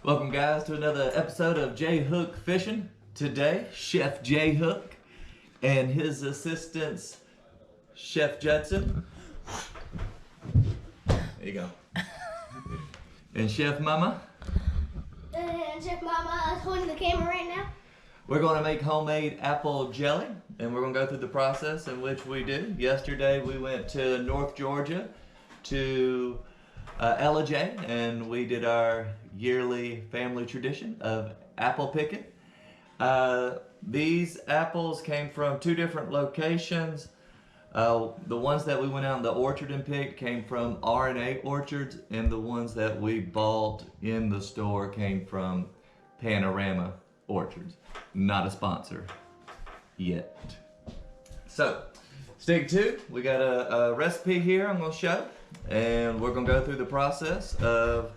Welcome guys to another episode of J Hook Fishing. Today, Chef J Hook and his assistants, Chef Judson. There you go. And Chef Mama. And Chef Mama is holding the camera right now. We're going to make homemade apple jelly, and we're going to go through the process in which we do. Yesterday we went to North Georgia to Ellijay, and we did our yearly family tradition of apple picking. These apples came from two different locations. The ones that we went out in the orchard and picked came from R&A Orchards, and the ones that we bought in the store came from Panorama Orchards. Not a sponsor yet. So, stick to, we got a recipe here I'm going to show, and we're going to go through the process of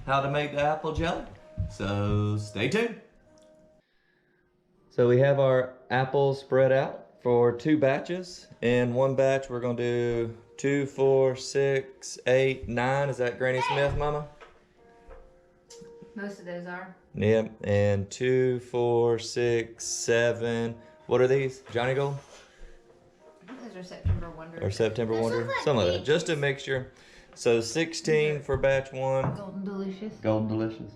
how to make the apple jelly. So, stay tuned. So we have our apples spread out for 2 batches. In one batch we're going to do 2, 4, 6, 8, 9. Is that Granny Smith, Mama? Most of those are. Yep, and 2, 4, 6, 7. What are these? Johnny Gold? I think those are September Wonders. Or September Those Wonder? look like Something like that. peaches. Just a mixture. So 16 for batch 1. Golden Delicious. Golden Delicious.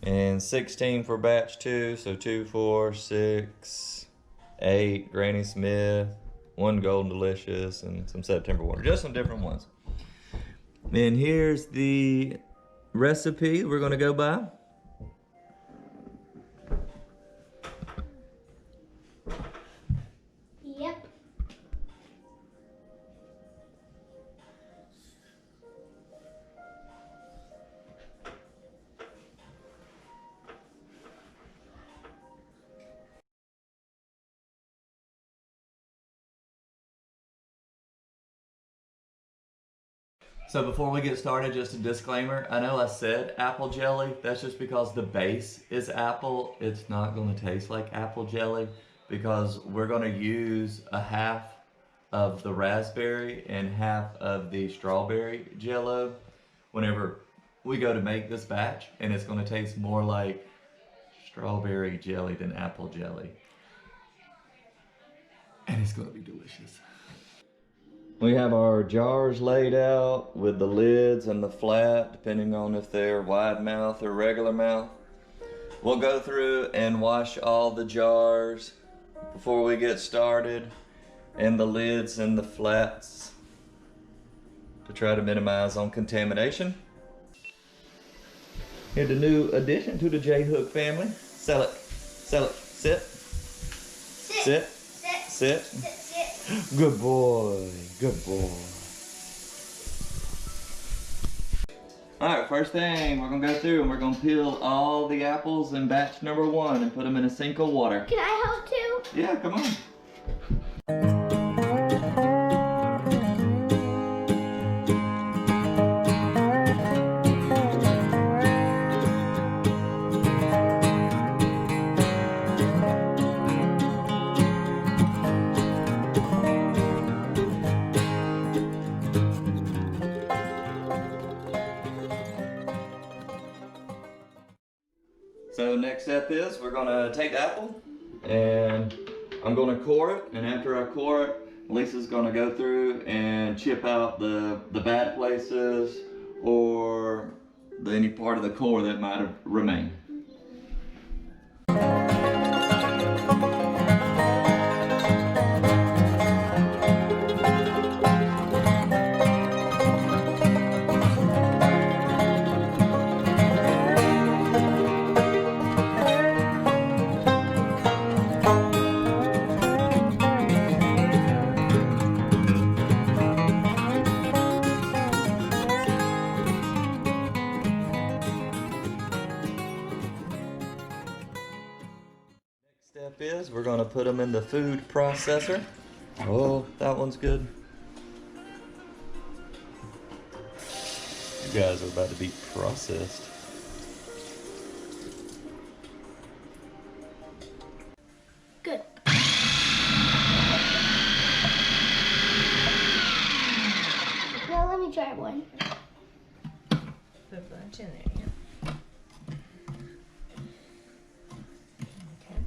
And 16 for batch 2. So 2, 4, 6, 8. Granny Smith. 1 Golden Delicious. And some September Wonder. Just some different ones. And here's the recipe we're going to go by. Yep. So before we get started, just a disclaimer. I know I said apple jelly. That's just because the base is apple. It's not going to taste like apple jelly because we're going to use a half of the raspberry and half of the strawberry jello whenever we go to make this batch, and it's going to taste more like strawberry jelly than apple jelly. And it's going to be delicious. We have our jars laid out with the lids and the flat, depending on if they're wide mouth or regular mouth. We'll go through and wash all the jars before we get started, and the lids and the flats, to try to minimize on contamination. Here's the new addition to the J Hook family. Sell it. Sell it. Sit. Sit. Sit. Sit. Good boy. Good boy. Alright, first thing, we're going to go through and we're going to peel all the apples in batch number 1 and put them in a sink of water. Can I help too? Yeah, come on. So next step is we're going to take the apple and I'm going to core it, and after I core it, Lisa's going to go through and chip out the bad places or any part of the core that might have remained. Step is we're going to put them in the food processor. Oh, that one's good. You guys are about to be processed. Good. Now let me try one. Put a bunch in there, yeah. Okay.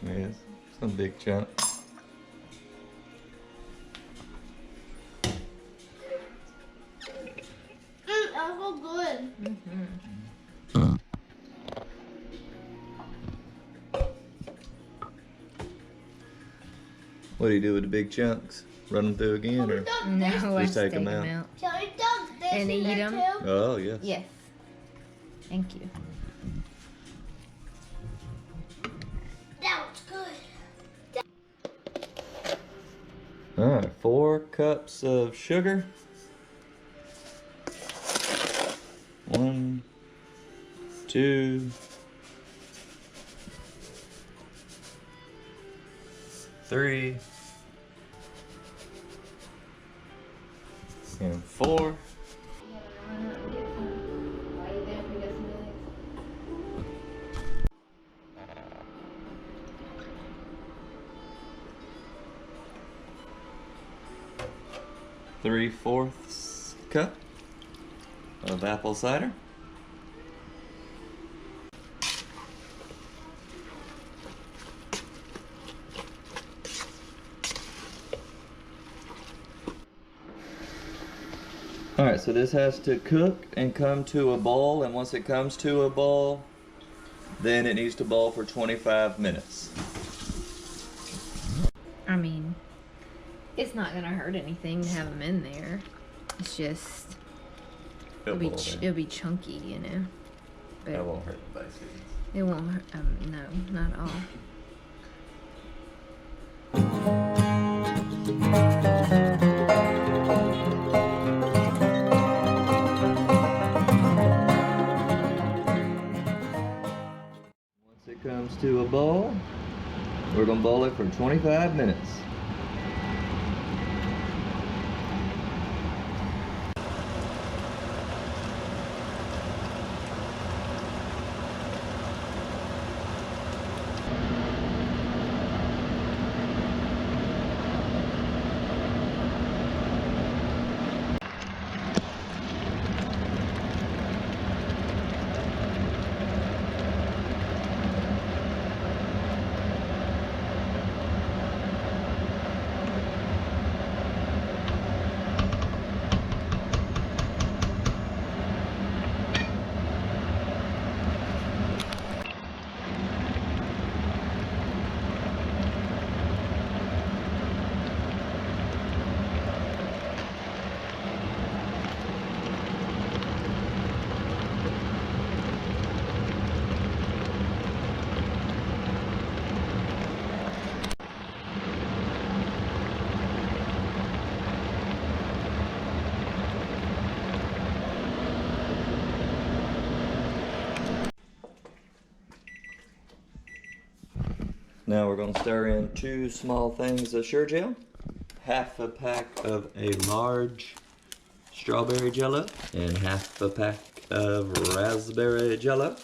Yes, some big chunk. That's so good. What do you do with the big chunks? Run them through again, or? No, I Just take 'em them out. out. Shall we dump this And in eat there 'em? too? Oh yes. Yes. Thank you. That was good. All right, 4 cups of sugar. 1, 2, 3, and 4. Three-fourths cup of apple cider. Alright, so this has to cook and come to a boil, and once it comes to a boil, then it needs to boil for 25 minutes. I mean, it's not gonna hurt anything to have them in there. It's just it'll be chunky, you know. But That won't hurt the basics. it won't hurt. No, not at all. Once it comes to a boil, we're gonna boil it for 25 minutes. Now we're going to stir in 2 small things of Sure Gel, half a pack of a large strawberry jello, and half a pack of raspberry jello.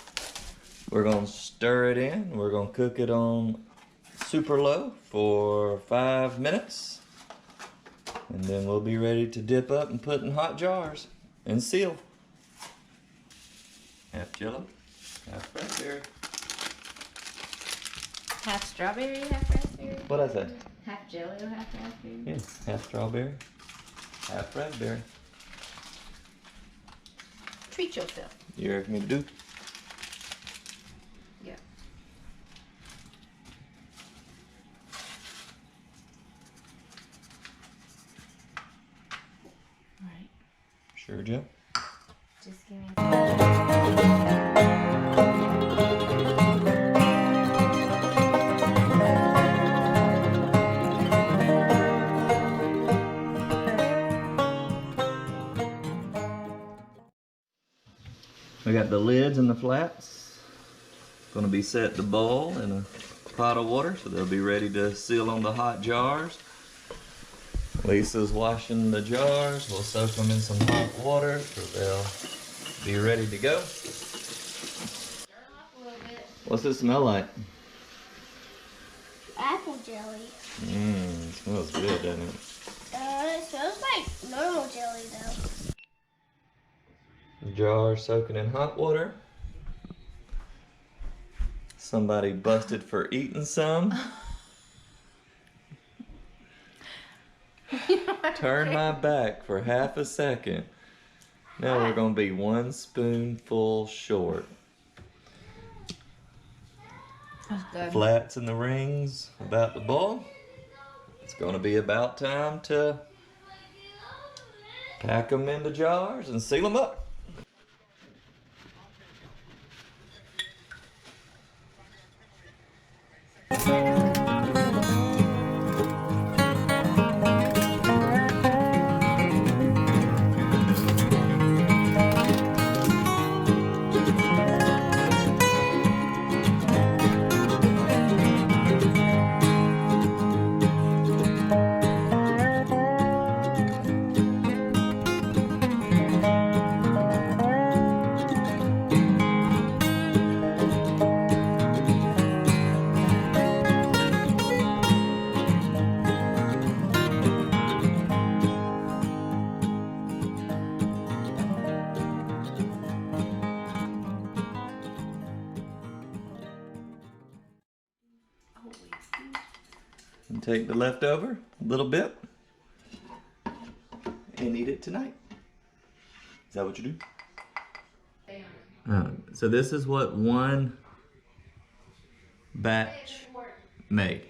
We're going to stir it in. We're going to cook it on super low for 5 minutes. And then we'll be ready to dip up and put in hot jars and seal. Half jello, half raspberry. Half strawberry, half raspberry. What'd I say? Half jello, half raspberry. Yeah, half strawberry, half raspberry. Treat yourself. You reckon me to do? Yeah. All right. Sure, Joe. Just give me. We got the lids and the flats. Gonna be set to boil in a pot of water, so they'll be ready to seal on the hot jars. Lisa's washing the jars. We'll soak them in some hot water so they'll be ready to go. What's this smell like? Apple jelly. It smells good, doesn't it? It smells like normal jelly though. Jar soaking in hot water. Somebody busted for eating some. Turn my back for half a second. Now we're gonna be 1 spoonful short. That's good. Flats in the rings about to boil. It's gonna be about time to pack them into jars and seal them up. And take the leftover, a little bit, and eat it tonight. Is that what you do? So this is what one batch made.